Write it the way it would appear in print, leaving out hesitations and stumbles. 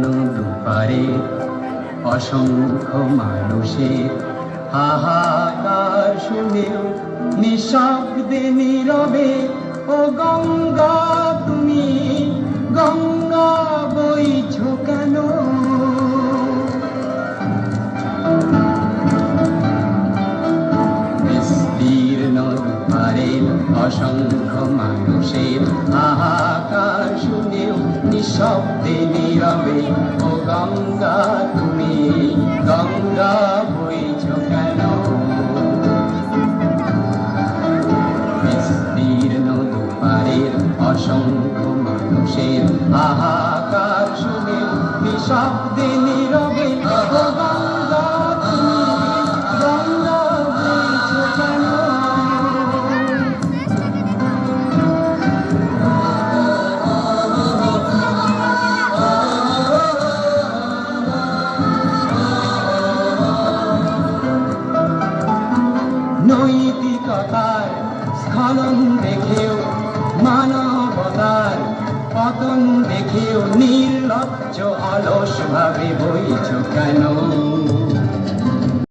দুপারে অসংখ্য মানুষের হাহাকার শুনেও নিঃশব্দে নীরবে ও গঙ্গা তুমি গঙ্গা বইছো কেন? বিস্তীর্ণ দুপারের অসংখ্য মানুষের হাহাকার শুনেও নিঃশব্দে নীরবে ও গঙ্গা তুমি গঙ্গা বইছো কেন? বিস্তীর্ণ দুপারের অসংখ্য মানুষের হাহাকার শুনেও নিঃশব্দে নীরবে ও গঙ্গা তুমি গঙ্গা বইছো কেন? নৈতিকতার স্খলন দেখেও মানবতার পতন দেখেও নির্লজ্জ অলস ভাবে বইছো কেন?